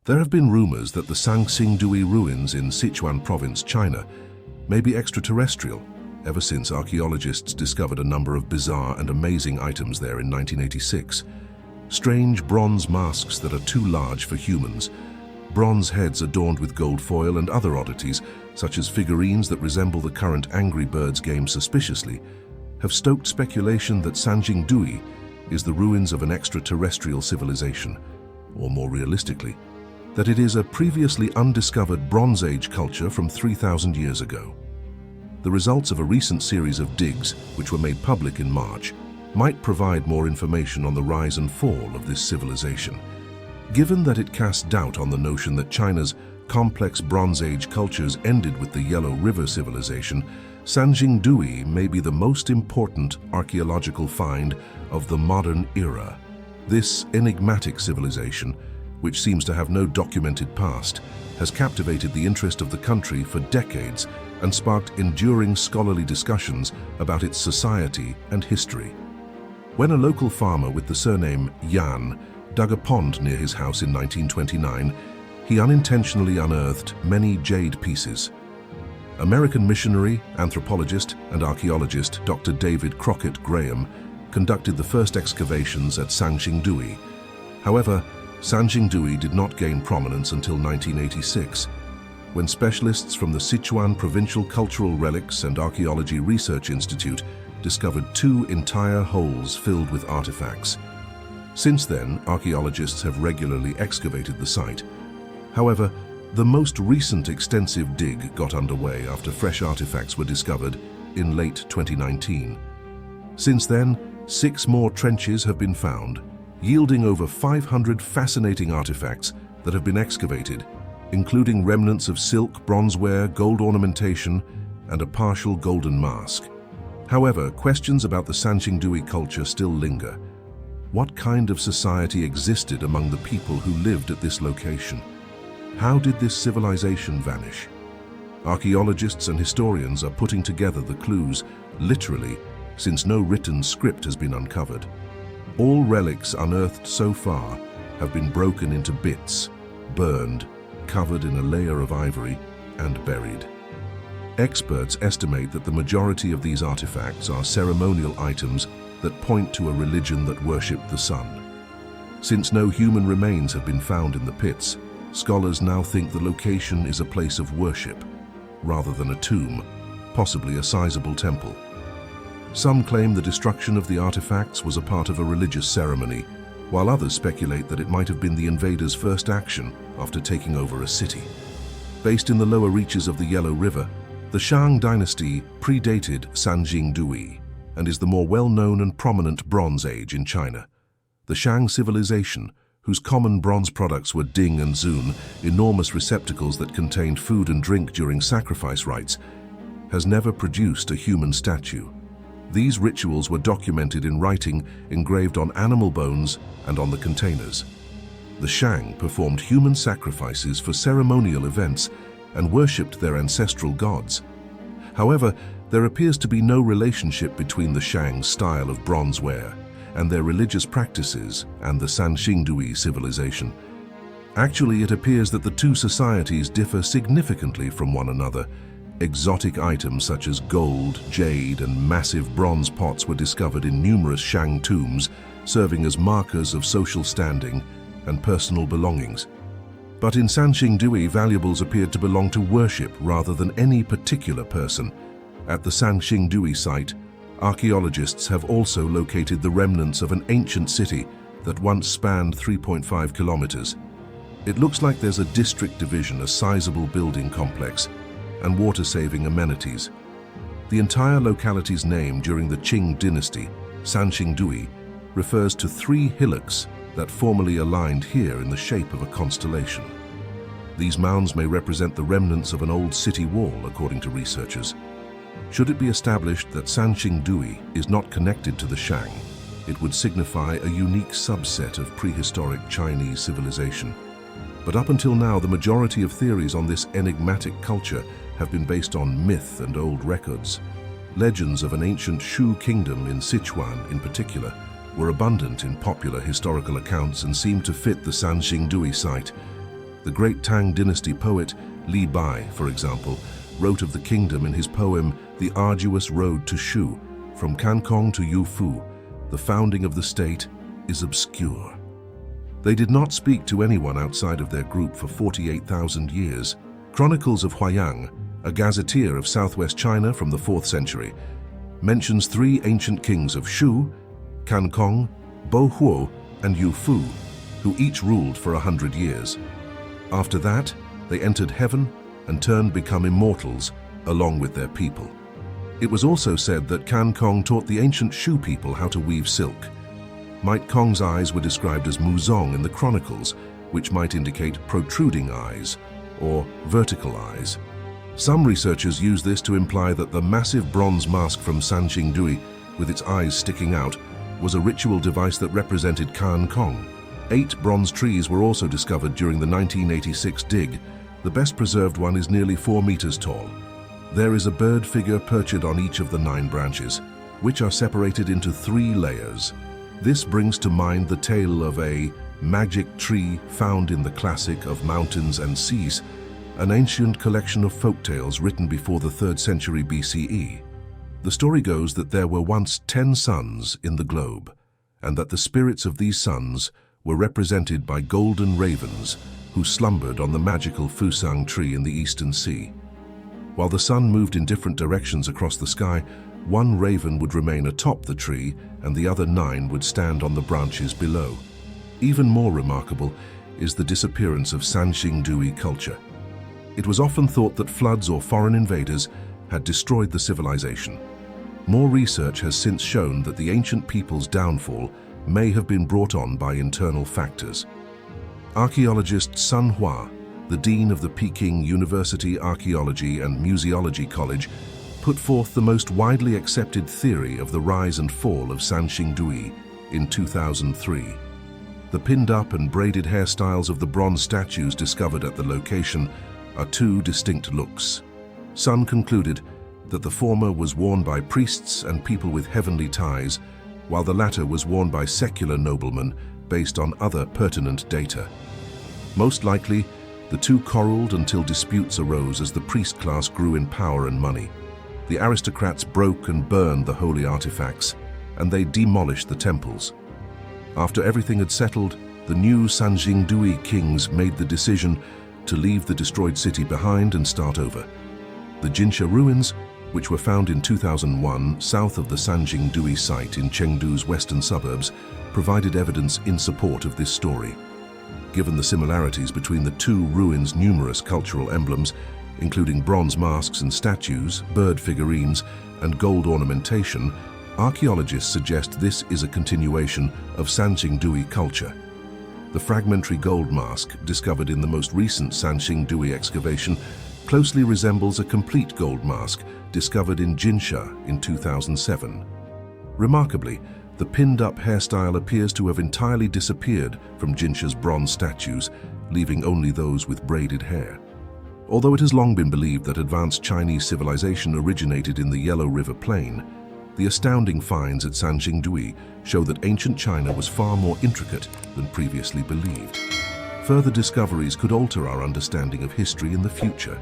There have been rumors that the Sanxingdui Ruins in Sichuan province, China, may be extraterrestrial, ever since archaeologists discovered a number of bizarre and amazing items there in 1986. Strange bronze masks that are too large for humans, bronze heads adorned with gold foil, and other oddities, such as figurines that resemble the current Angry Birds game suspiciously, have stoked speculation that Sanxingdui is the ruins of an extraterrestrial civilization, or more realistically, that it is a previously undiscovered Bronze Age culture from 3,000 years ago. The results of a recent series of digs, which were made public in March, might provide more information on the rise and fall of this civilization. Given that it casts doubt on the notion that China's complex Bronze Age cultures ended with the Yellow River civilization, Sanxingdui may be the most important archaeological find of the modern era. This enigmatic civilization, which seems to have no documented past, has captivated the interest of the country for decades and sparked enduring scholarly discussions about its society and history. When a local farmer with the surname Yan dug a pond near his house in 1929, he unintentionally unearthed many jade pieces. American missionary, anthropologist, and archaeologist Dr. David Crockett Graham conducted the first excavations at Sanxingdui. However, Sanxingdui did not gain prominence until 1986, when specialists from the Sichuan Provincial Cultural Relics and Archaeology Research Institute discovered 2 entire holes filled with artifacts. Since then, archaeologists have regularly excavated the site. However, the most recent extensive dig got underway after fresh artifacts were discovered in late 2019. Since then, 6 more trenches have been found, yielding over 500 fascinating artifacts that have been excavated, including remnants of silk, bronzeware, gold ornamentation, and a partial golden mask. However, questions about the Sanxingdui culture still linger. What kind of society existed among the people who lived at this location? How did this civilization vanish? Archaeologists and historians are putting together the clues, literally, since no written script has been uncovered. All relics unearthed so far have been broken into bits, burned, covered in a layer of ivory, and buried. Experts estimate that the majority of these artifacts are ceremonial items that point to a religion that worshipped the sun. Since no human remains have been found in the pits, scholars now think the location is a place of worship, rather than a tomb, possibly a sizable temple. Some claim the destruction of the artifacts was a part of a religious ceremony, while others speculate that it might have been the invaders' first action after taking over a city. Based in the lower reaches of the Yellow River, the Shang dynasty predated Sanxingdui and is the more well-known and prominent Bronze Age in China. The Shang civilization, whose common bronze products were ding and zun, enormous receptacles that contained food and drink during sacrifice rites, has never produced a human statue. These rituals were documented in writing engraved on animal bones and on the containers. The Shang performed human sacrifices for ceremonial events and worshipped their ancestral gods. However, there appears to be no relationship between the Shang's style of bronzeware and their religious practices and the Sanxingdui civilization. Actually, it appears that the two societies differ significantly from one another. Exotic items such as gold, jade, and massive bronze pots were discovered in numerous Shang tombs, serving as markers of social standing and personal belongings. But in Sanxingdui, valuables appeared to belong to worship rather than any particular person. At the Sanxingdui site, archaeologists have also located the remnants of an ancient city that once spanned 3.5 kilometers. It looks like there's a district division, a sizable building complex, and water-saving amenities. The entire locality's name during the Qing dynasty, Sanxingdui, refers to 3 hillocks that formerly aligned here in the shape of a constellation. These mounds may represent the remnants of an old city wall, according to researchers. Should it be established that Sanxingdui is not connected to the Shang, it would signify a unique subset of prehistoric Chinese civilization. But up until now, the majority of theories on this enigmatic culture have been based on myth and old records. Legends of an ancient Shu kingdom in Sichuan, in particular, were abundant in popular historical accounts and seem to fit the Sanxingdui site. The great Tang dynasty poet Li Bai, for example, wrote of the kingdom in his poem The Arduous Road to Shu, from Cancong to Yufu, the founding of the state is obscure. They did not speak to anyone outside of their group for 48,000 years. Chronicles of Huayang, a gazetteer of southwest China from the 4th century, mentions 3 ancient kings of Shu, Cancong, Bohuo, and Yufu, who each ruled for 100 years. After that, they entered heaven and turned become immortals along with their people. It was also said that Cancong taught the ancient Shu people how to weave silk. Might Kong's eyes were described as muzong in the chronicles, which might indicate protruding eyes or vertical eyes. Some researchers use this to imply that the massive bronze mask from Sanxingdui, with its eyes sticking out, was a ritual device that represented Cancong. 8 bronze trees were also discovered during the 1986 dig. The best preserved one is nearly 4 meters tall. There is a bird figure perched on each of the 9 branches, which are separated into 3 layers. This brings to mind the tale of a magic tree found in the classic of Mountains and Seas, an ancient collection of folktales written before the 3rd century BCE. The story goes that there were once 10 suns in the globe, and that the spirits of these suns were represented by golden ravens who slumbered on the magical Fusang tree in the eastern sea. While the sun moved in different directions across the sky, one raven would remain atop the tree and the other 9 would stand on the branches below. Even more remarkable is the disappearance of Sanxingdui culture. It was often thought that floods or foreign invaders had destroyed the civilization. More research has since shown that the ancient people's downfall may have been brought on by internal factors. Archaeologist Sun Hua, the dean of the Peking University Archaeology and Museology College, put forth the most widely accepted theory of the rise and fall of Sanxingdui in 2003. The pinned-up and braided hairstyles of the bronze statues discovered at the location are 2 distinct looks. Sun concluded that the former was worn by priests and people with heavenly ties, while the latter was worn by secular noblemen based on other pertinent data. Most likely, the 2 quarreled until disputes arose as the priest class grew in power and money. The aristocrats broke and burned the holy artifacts, and they demolished the temples. After everything had settled, the new Sanxingdui kings made the decision to leave the destroyed city behind and start over. The Jinsha ruins, which were found in 2001 south of the Sanxingdui site in Chengdu's western suburbs, provided evidence in support of this story. Given the similarities between the 2 ruins' numerous cultural emblems, including bronze masks and statues, bird figurines, and gold ornamentation, archaeologists suggest this is a continuation of Sanxingdui culture. The fragmentary gold mask, discovered in the most recent Sanxingdui excavation, closely resembles a complete gold mask discovered in Jinsha in 2007. Remarkably, the pinned-up hairstyle appears to have entirely disappeared from Jinsha's bronze statues, leaving only those with braided hair. Although it has long been believed that advanced Chinese civilization originated in the Yellow River Plain, the astounding finds at Sanxingdui show that ancient China was far more intricate than previously believed. Further discoveries could alter our understanding of history in the future.